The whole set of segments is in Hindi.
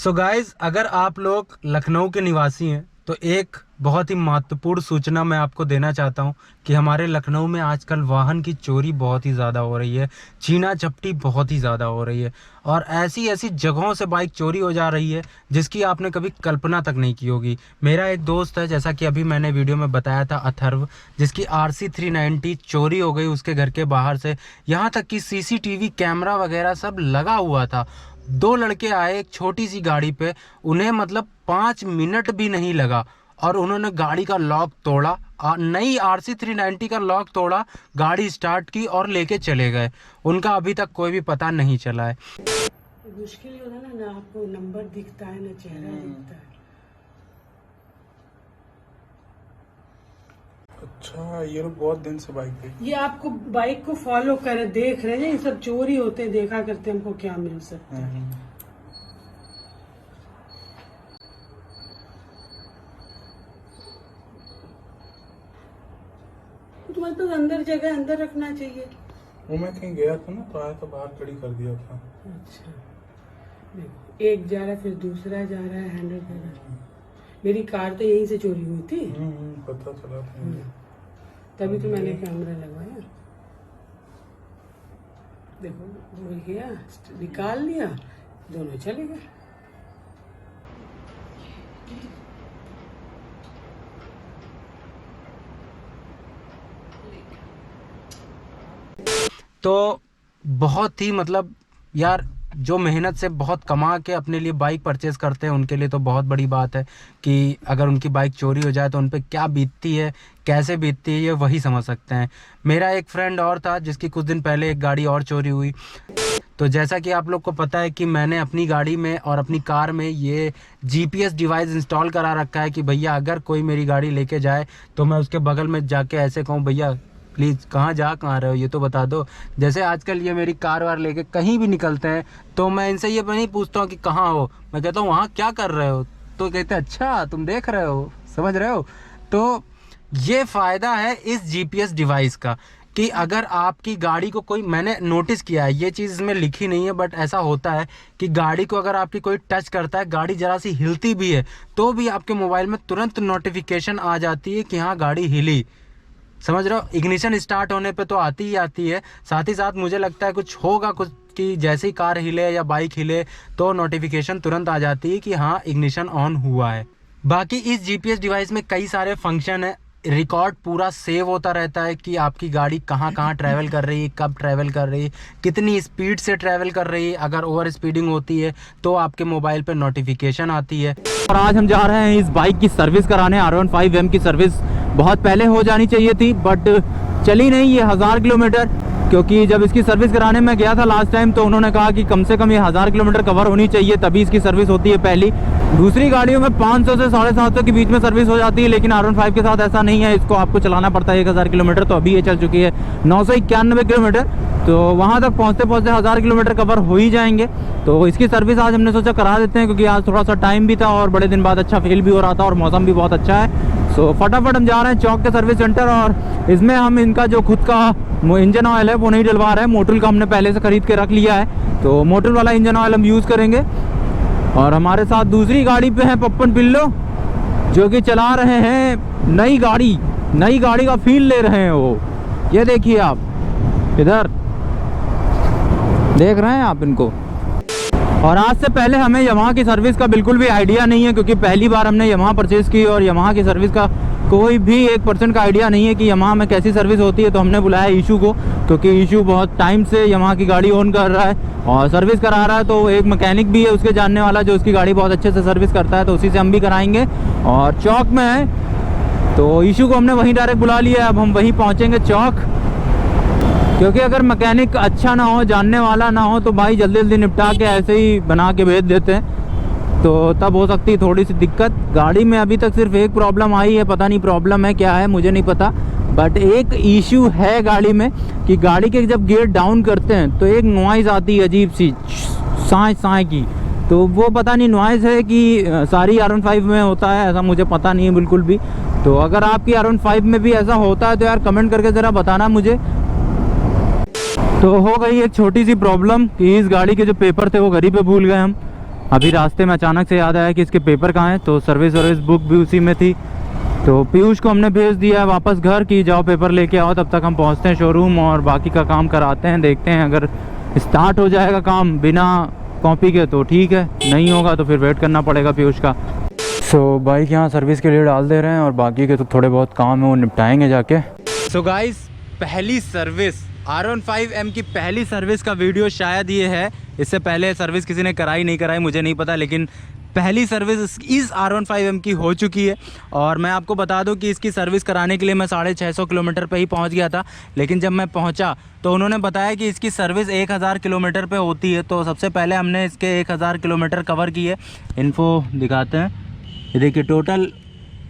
सो गाइज, अगर आप लोग लखनऊ के निवासी हैं तो एक बहुत ही महत्वपूर्ण सूचना मैं आपको देना चाहता हूं कि हमारे लखनऊ में आजकल वाहन की चोरी बहुत ही ज़्यादा हो रही है, छीना झपटी बहुत ही ज़्यादा हो रही है और ऐसी ऐसी जगहों से बाइक चोरी हो जा रही है जिसकी आपने कभी कल्पना तक नहीं की होगी। मेरा एक दोस्त है, जैसा कि अभी मैंने वीडियो में बताया था, अथर्व, जिसकी RC 390 चोरी हो गई उसके घर के बाहर से। यहाँ तक कि CCTV कैमरा वगैरह सब लगा हुआ था। 2 लड़के आए एक छोटी सी गाड़ी पे, उन्हें मतलब 5 मिनट भी नहीं लगा और उन्होंने गाड़ी का लॉक तोड़ा, नई RC 390 का लॉक तोड़ा, गाड़ी स्टार्ट की और लेके चले गए। उनका अभी तक कोई भी पता नहीं चला है। मुश्किल होता है ना, आपको नंबर दिखता है ना चेहरा दिखता है। अच्छा, ये लोग बहुत दिन से बाइक पे, ये आपको बाइक को फॉलो करे देख रहे हैं, ये सब चोरी होते हैं, देखा करते हैं, हमको क्या मिल सकता है। तुम्हारे पास अंदर जगह अंदर रखना चाहिए। वो मैं कहीं गया था ना तो आया तो बाहर खड़ी कर दिया था। अच्छा, देखो एक जा रहा है फिर दूसरा जा रहा है, हैंडल कर रहा है। मेरी कार तो यहीं से चोरी हुई थी। पता चला था मुझे। तभी तो मैंने कैमरा लगवाया। देखो वो गया, निकाल लिया, दोनों चले गए। तो बहुत ही मतलब यार, जो मेहनत से बहुत कमा के अपने लिए बाइक परचेज़ करते हैं उनके लिए तो बहुत बड़ी बात है कि अगर उनकी बाइक चोरी हो जाए तो उन पे क्या बीतती है, कैसे बीतती है, ये वही समझ सकते हैं। मेरा एक फ्रेंड और था जिसकी कुछ दिन पहले एक गाड़ी और चोरी हुई। तो जैसा कि आप लोग को पता है कि मैंने अपनी गाड़ी में और अपनी कार में ये GPS डिवाइस इंस्टॉल करा रखा है कि भैया अगर कोई मेरी गाड़ी लेके जाए तो मैं उसके बगल में जाके ऐसे कहूँ, भैया प्लीज़ कहाँ रहे हो, ये तो बता दो। जैसे आजकल ये मेरी कार वार लेके कहीं भी निकलते हैं तो मैं इनसे ये नहीं पूछता हूँ कि कहाँ हो, मैं कहता हूँ वहाँ क्या कर रहे हो, तो कहते हैं अच्छा तुम देख रहे हो, समझ रहे हो। तो ये फ़ायदा है इस GPS डिवाइस का कि अगर आपकी गाड़ी को कोई, मैंने नोटिस किया है, ये चीज़ इसमें लिखी नहीं है बट ऐसा होता है कि गाड़ी को अगर आपकी कोई टच करता है, गाड़ी ज़रा सी हिलती भी है तो भी आपके मोबाइल में तुरंत नोटिफिकेशन आ जाती है कि हाँ गाड़ी हिली, समझ रहे हो। इग्निशन स्टार्ट होने पे तो आती ही आती है, साथ ही साथ मुझे लगता है कुछ होगा कुछ कि जैसे ही कार हिले या बाइक हिले तो नोटिफिकेशन तुरंत आ जाती है कि हाँ इग्निशन ऑन हुआ है। बाकी इस GPS डिवाइस में कई सारे फंक्शन है, रिकॉर्ड पूरा सेव होता रहता है कि आपकी गाड़ी कहाँ कहाँ ट्रैवल कर रही है, कब ट्रैवल कर रही है, कितनी स्पीड से ट्रैवल कर रही है। अगर ओवर स्पीडिंग होती है तो आपके मोबाइल पे नोटिफिकेशन आती है। और आज हम जा रहे हैं इस बाइक की सर्विस कराने। R15M की सर्विस बहुत पहले हो जानी चाहिए थी बट चली नहीं ये 1000 किलोमीटर, क्योंकि जब इसकी सर्विस कराने में गया था लास्ट टाइम तो उन्होंने कहा कि कम से कम ये 1000 किलोमीटर कवर होनी चाहिए तभी इसकी सर्विस होती है पहली। दूसरी गाड़ियों में 500 से 750 के बीच में सर्विस हो जाती है, लेकिन R15 के साथ ऐसा नहीं है, इसको आपको चलाना पड़ता है 1000 किलोमीटर। तो अभी ये चल चुकी है 991 किलोमीटर, तो वहाँ तक पहुँचते पहुँचते 1000 किलोमीटर कवर हो ही जाएंगे। तो इसकी सर्विस आज हमने सोचा करा देते हैं, क्योंकि आज थोड़ा सा टाइम भी था और बड़े दिन बाद अच्छा फील भी हो रहा था और मौसम भी बहुत अच्छा है। सो फटाफट हम जा रहे हैं चौक के सर्विस सेंटर और इसमें हम इनका जो खुद का इंजन ऑयल है वो नहीं डलवा रहे हैं, मोटुल का हमने पहले से खरीद के रख लिया है, तो मोटुल वाला इंजन ऑयल हम यूज़ करेंगे। और हमारे साथ दूसरी गाड़ी पे है पप्पन पिल्लो, जो कि चला रहे हैं नई गाड़ी का फील ले रहे हैं वो। ये देखिए आप इधर देख रहे हैं आप इनको। और आज से पहले हमें यामाहा की सर्विस का बिल्कुल भी आइडिया नहीं है, क्योंकि पहली बार हमने यामाहा परचेज़ की और यामाहा की सर्विस का कोई भी 1% का आइडिया नहीं है कि यामाहा में कैसी सर्विस होती है। तो हमने बुलाया ईशू को, क्योंकि ईशू बहुत टाइम से यामाहा की गाड़ी ओन कर रहा है और सर्विस करा रहा है, तो एक मैकेनिक भी है उसके जानने वाला जो उसकी गाड़ी बहुत अच्छे से सर्विस करता है, तो उसी से हम भी कराएंगे। और चौक में है तो ईशू को हमने वहीं डायरेक्ट बुला लिया, अब हम वहीं पहुँचेंगे चौक, क्योंकि अगर मैकेनिक अच्छा ना हो, जानने वाला ना हो, तो भाई जल्दी जल्दी निपटा के ऐसे ही बना के भेज देते हैं, तो तब हो सकती है थोड़ी सी दिक्कत। गाड़ी में अभी तक सिर्फ एक प्रॉब्लम आई है, पता नहीं प्रॉब्लम है क्या है मुझे नहीं पता, बट एक इशू है गाड़ी में कि गाड़ी के जब गियर डाउन करते हैं तो एक नॉइज़ आती है अजीब सी साए की, तो वो पता नहीं नॉइज़ है कि सारी R15 में होता है, ऐसा मुझे पता नहीं है बिल्कुल भी। तो अगर आपकी R15 में भी ऐसा होता है तो यार कमेंट करके ज़रा बताना मुझे। तो हो गई एक छोटी सी प्रॉब्लम कि इस गाड़ी के जो पेपर थे वो घर ही पे भूल गए हम, अभी रास्ते में अचानक से याद आया कि इसके पेपर कहाँ हैं, तो सर्विस बुक भी उसी में थी। तो पीयूष को हमने भेज दिया है वापस घर की जाओ पेपर लेके आओ, तब तक हम पहुँचते हैं शोरूम और बाकी का काम कराते हैं। देखते हैं अगर स्टार्ट हो जाएगा काम बिना कॉपी के तो ठीक है, नहीं होगा तो फिर वेट करना पड़ेगा पीयूष का। सो बाइक यहाँ सर्विस के लिए डाल दे रहे हैं और बाकी के तो थोड़े बहुत काम है वो निपटाएंगे जाके। सो गाइस, पहली सर्विस R15M की पहली सर्विस का वीडियो शायद ये है। इससे पहले सर्विस किसी ने कराई नहीं कराई मुझे नहीं पता, लेकिन पहली सर्विस इस R15M की हो चुकी है। और मैं आपको बता दूं कि इसकी सर्विस कराने के लिए मैं 650 किलोमीटर पे ही पहुंच गया था, लेकिन जब मैं पहुंचा तो उन्होंने बताया कि इसकी सर्विस 1000 किलोमीटर पे होती है। तो सबसे पहले हमने इसके 1000 किलोमीटर कवर किए। इन्फो दिखाते हैं, ये देखिए टोटल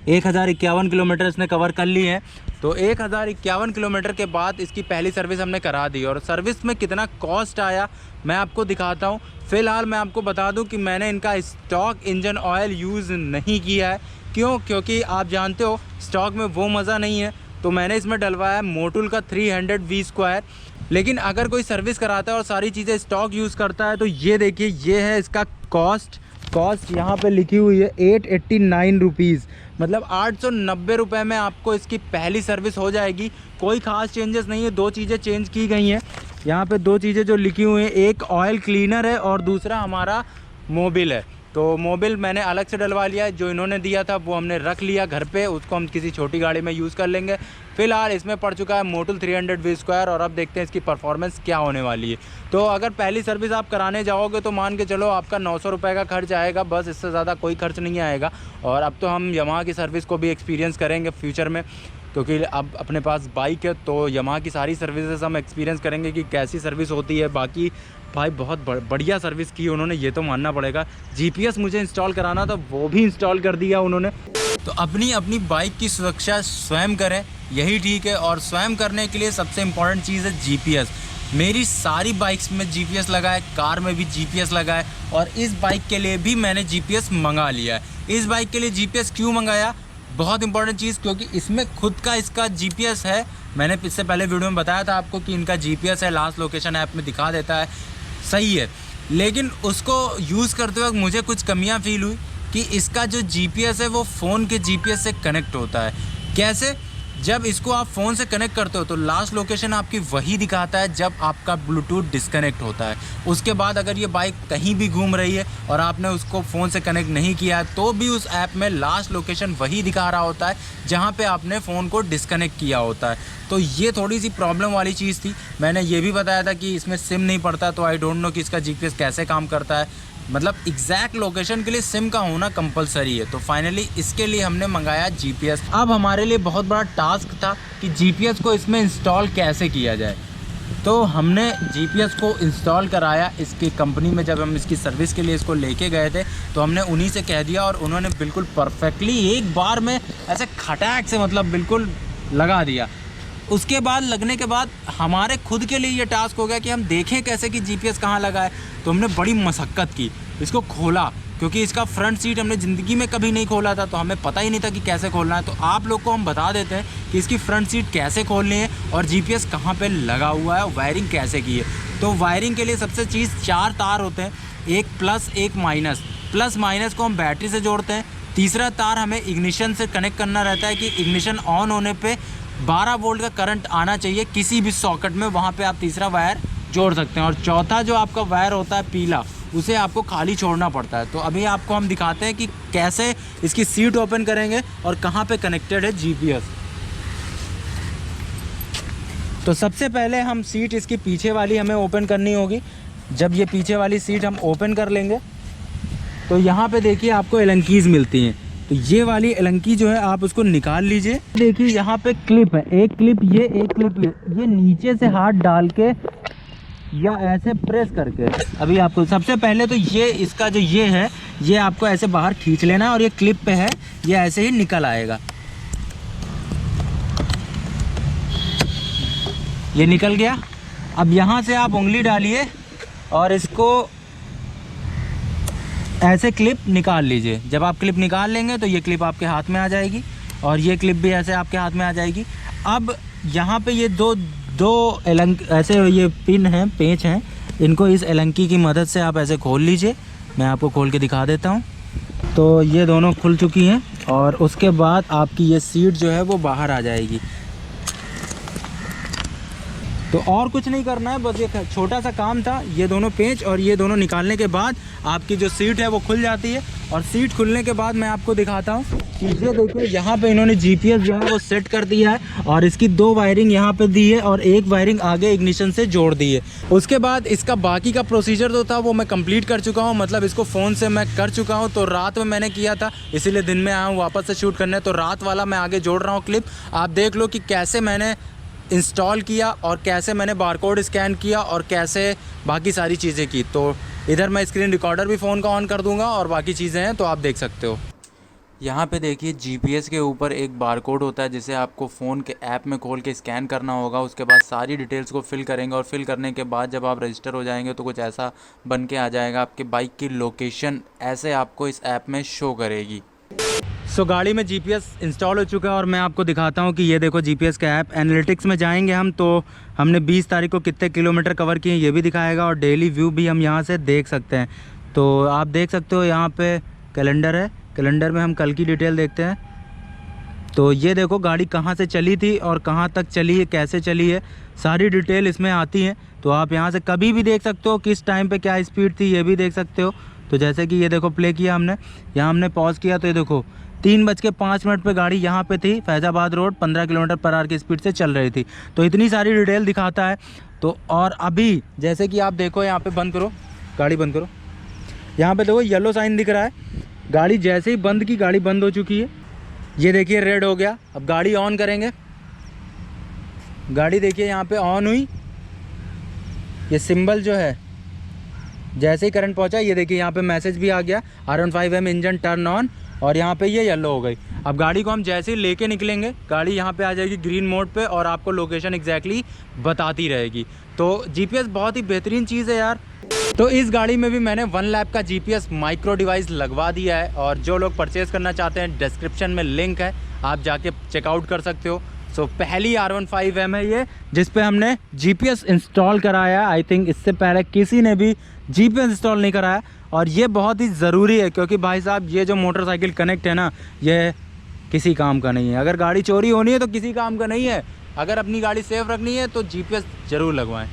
1051 किलोमीटर इसने कवर कर ली है। तो 1051 किलोमीटर के बाद इसकी पहली सर्विस हमने करा दी। और सर्विस में कितना कॉस्ट आया मैं आपको दिखाता हूँ। फ़िलहाल मैं आपको बता दूं कि मैंने इनका स्टॉक इंजन ऑयल यूज़ नहीं किया है। क्यों? क्योंकि आप जानते हो स्टॉक में वो मज़ा नहीं है। तो मैंने इसमें डलवाया मोटुल का 300V²। लेकिन अगर कोई सर्विस कराता है और सारी चीज़ें स्टॉक यूज़ करता है तो ये देखिए, ये है इसका कॉस्ट यहाँ पे लिखी हुई है 889 रुपीज़, मतलब 890 रुपये में आपको इसकी पहली सर्विस हो जाएगी। कोई ख़ास चेंजेस नहीं है, 2 चीज़ें चेंज की गई हैं यहाँ पे। 2 चीज़ें जो लिखी हुई हैं, एक ऑयल क्लीनर है और दूसरा हमारा मोबिल है। तो मोबिल मैंने अलग से डलवा लिया है, जो इन्होंने दिया था वो हमने रख लिया घर पे, उसको हम किसी छोटी गाड़ी में यूज़ कर लेंगे। फ़िलहाल इसमें पड़ चुका है मोटुल 300V²। और अब देखते हैं इसकी परफॉर्मेंस क्या होने वाली है। तो अगर पहली सर्विस आप कराने जाओगे तो मान के चलो आपका 900 रुपये का खर्च आएगा, बस इससे ज़्यादा कोई खर्च नहीं आएगा। और अब तो हम यामाहा की सर्विस को भी एक्सपीरियंस करेंगे फ्यूचर में, क्योंकि अब अपने पास बाइक है तो यामाहा की सारी सर्विसेज हम एक्सपीरियंस करेंगे कि कैसी सर्विस होती है। बाकी भाई बहुत बढ़िया सर्विस की उन्होंने, ये तो मानना पड़ेगा। GPS मुझे इंस्टॉल कराना था, वो भी इंस्टॉल कर दिया उन्होंने। तो अपनी बाइक की सुरक्षा स्वयं करें, यही ठीक है। और स्वयं करने के लिए सबसे इम्पॉर्टेंट चीज़ है GPS। मेरी सारी बाइक्स में GPS लगा है, कार में भी GPS लगा है और इस बाइक के लिए भी मैंने GPS मंगा लिया है। इस बाइक के लिए GPS क्यों मंगाया? बहुत इंपॉर्टेंट चीज़, क्योंकि इसमें खुद का इसका GPS है। मैंने इससे पहले वीडियो में बताया था आपको कि इनका GPS है, लास्ट लोकेशन ऐप में दिखा देता है, सही है। लेकिन उसको यूज़ करते वक्त मुझे कुछ कमियां फील हुई कि इसका जो GPS है वो फ़ोन के GPS से कनेक्ट होता है। कैसे? जब इसको आप फ़ोन से कनेक्ट करते हो तो लास्ट लोकेशन आपकी वही दिखाता है जब आपका ब्लूटूथ डिस्कनेक्ट होता है। उसके बाद अगर ये बाइक कहीं भी घूम रही है और आपने उसको फ़ोन से कनेक्ट नहीं किया है तो भी उस ऐप में लास्ट लोकेशन वही दिखा रहा होता है जहाँ पे आपने फ़ोन को डिस्कनेक्ट किया होता है। तो ये थोड़ी सी प्रॉब्लम वाली चीज़ थी। मैंने ये भी बताया था कि इसमें सिम नहीं पड़ता, तो आई डोंट नो कि इसका GPS कैसे काम करता है। मतलब एग्जैक्ट लोकेशन के लिए सिम का होना कंपलसरी है। तो फाइनली इसके लिए हमने मंगाया GPS। अब हमारे लिए बहुत बड़ा टास्क था कि GPS को इसमें इंस्टॉल कैसे किया जाए। तो हमने GPS को इंस्टॉल कराया इसकी कंपनी में। जब हम इसकी सर्विस के लिए इसको लेके गए थे तो हमने उन्हीं से कह दिया और उन्होंने बिल्कुल परफेक्टली एक बार में ऐसे खटाक से मतलब बिल्कुल लगा दिया। उसके बाद लगने के बाद हमारे खुद के लिए ये टास्क हो गया कि हम देखें कैसे कि GPS कहाँ लगा है। तो हमने बड़ी मशक्क़त की, इसको खोला, क्योंकि इसका फ्रंट सीट हमने ज़िंदगी में कभी नहीं खोला था, तो हमें पता ही नहीं था कि कैसे खोलना है। तो आप लोग को हम बता देते हैं कि इसकी फ्रंट सीट कैसे खोलनी है और GPS कहाँ पे लगा हुआ है, वायरिंग कैसे की है। तो वायरिंग के लिए सबसे चीज़ 4 तार होते हैं, एक प्लस एक माइनस। प्लस माइनस को हम बैटरी से जोड़ते हैं। तीसरा तार हमें इग्निशन से कनेक्ट करना रहता है कि इग्निशन ऑन होने पे 12 वोल्ट का करंट आना चाहिए किसी भी सॉकेट में, वहाँ पे आप तीसरा वायर जोड़ सकते हैं। और चौथा जो आपका वायर होता है पीला, उसे आपको खाली छोड़ना पड़ता है। तो अभी आपको हम दिखाते हैं कि कैसे इसकी सीट ओपन करेंगे और कहाँ पे कनेक्टेड है GPS। तो सबसे पहले हम सीट इसकी पीछे वाली हमें ओपन करनी होगी। जब ये पीछे वाली सीट हम ओपन कर लेंगे तो यहाँ पे देखिए आपको एलंकीज़ मिलती हैं। तो ये वाली एलंकी जो है आप उसको निकाल लीजिए। देखिए यहाँ पे क्लिप है, एक क्लिप ये, एक क्लिप ये नीचे से हाथ डाल के या ऐसे प्रेस करके अभी आपको सबसे पहले तो ये इसका जो ये है ये आपको ऐसे बाहर खींच लेना है और ये क्लिप पे है, ये ऐसे ही निकल आएगा। ये निकल गया। अब यहाँ से आप उंगली डालिए और इसको ऐसे क्लिप निकाल लीजिए। जब आप क्लिप निकाल लेंगे तो ये क्लिप आपके हाथ में आ जाएगी और ये क्लिप भी ऐसे आपके हाथ में आ जाएगी। अब यहाँ पे ये दो ऐसे ये पिन हैं, पेंच हैं, इनको इस एलंकी की मदद से आप ऐसे खोल लीजिए मैं आपको खोल के दिखा देता हूँ। तो ये दोनों खुल चुकी हैं और उसके बाद आपकी ये सीट जो है वो बाहर आ जाएगी। तो और कुछ नहीं करना है, बस ये छोटा सा काम था। ये दोनों पेंच और ये दोनों निकालने के बाद आपकी जो सीट है वो खुल जाती है। और सीट खुलने के बाद मैं आपको दिखाता हूँ कि ये देखिए यहाँ पे इन्होंने जीपीएस जो है वो सेट कर दिया है और इसकी 2 वायरिंग यहाँ पे दी है और 1 वायरिंग आगे इग्निशन से जोड़ दी है। उसके बाद इसका बाकी का प्रोसीजर जो था वो मैं कंप्लीट कर चुका हूँ, मतलब इसको फ़ोन से मैं कर चुका हूँ। तो रात में मैंने किया था, इसीलिए दिन में आया हूँ वापस से शूट करने। तो रात वाला मैं आगे जोड़ रहा हूँ क्लिप, आप देख लो कि कैसे मैंने इंस्टॉल किया और कैसे मैंने बारकोड स्कैन किया और कैसे बाकी सारी चीज़ें की। तो इधर मैं स्क्रीन रिकॉर्डर भी फ़ोन का ऑन कर दूंगा और बाकी चीज़ें हैं तो आप देख सकते हो। यहाँ पे देखिए जीपीएस के ऊपर एक बारकोड होता है जिसे आपको फ़ोन के ऐप में खोल के स्कैन करना होगा। उसके बाद सारी डिटेल्स को फिल करेंगे और फिल करने के बाद जब आप रजिस्टर हो जाएंगे तो कुछ ऐसा बन के आ जाएगा। आपके बाइक की लोकेशन ऐसे आपको इस ऐप में शो करेगी। सो गाड़ी में जीपीएस इंस्टॉल हो चुका है और मैं आपको दिखाता हूँ कि ये देखो जीपीएस का ऐप। एनालिटिक्स में जाएंगे हम तो हमने 20 तारीख को कितने किलोमीटर कवर किए ये भी दिखाएगा और डेली व्यू भी हम यहाँ से देख सकते हैं। तो आप देख सकते हो यहाँ पे कैलेंडर है, कैलेंडर में हम कल की डिटेल देखते हैं। तो ये देखो गाड़ी कहाँ से चली थी और कहाँ तक चली है, कैसे चली है, सारी डिटेल इसमें आती है। तो आप यहाँ से कभी भी देख सकते हो किस टाइम पे क्या स्पीड थी, ये भी देख सकते हो। तो जैसे कि ये देखो प्ले किया हमने, यहाँ हमने पॉज किया तो ये देखो 3:05 पे गाड़ी यहाँ पे थी, फैज़ाबाद रोड 15 किलोमीटर/आवर की स्पीड से चल रही थी। तो इतनी सारी डिटेल दिखाता है। तो और अभी जैसे कि आप देखो यहाँ पे, बंद करो गाड़ी, बंद करो, यहाँ पे देखो येलो साइन दिख रहा है। गाड़ी जैसे ही बंद की, गाड़ी बंद हो चुकी है। ये देखिए रेड हो गया। अब गाड़ी ऑन करेंगे, गाड़ी देखिए यहाँ पे ऑन हुई। ये सिंबल जो है जैसे ही करंट पहुंचा, ये देखिए यहाँ पे मैसेज भी आ गया R15M इंजन टर्न ऑन, और यहाँ पे ये येलो हो गई। अब गाड़ी को हम जैसे ही लेके निकलेंगे, गाड़ी यहाँ पे आ जाएगी ग्रीन मोड पे और आपको लोकेशन एग्जैक्टली बताती रहेगी। तो जीपीएस बहुत ही बेहतरीन चीज़ है यार। तो इस गाड़ी में भी मैंने 1 लैब का जीपीएस माइक्रो डिवाइस लगवा दिया है और जो लोग परचेज़ करना चाहते हैं डिस्क्रिप्शन में लिंक है, आप जाके चेकआउट कर सकते हो। सो पहली R15M है ये जिस पे हमने जीपीएस इंस्टॉल कराया। आई थिंक इससे पहले किसी ने भी जीपीएस इंस्टॉल नहीं कराया और ये बहुत ही ज़रूरी है क्योंकि भाई साहब ये जो मोटरसाइकिल कनेक्ट है ना, ये किसी काम का नहीं है। अगर गाड़ी चोरी होनी है तो किसी काम का नहीं है। अगर अपनी गाड़ी सेफ रखनी है तो जीपीएस ज़रूर लगवाएं।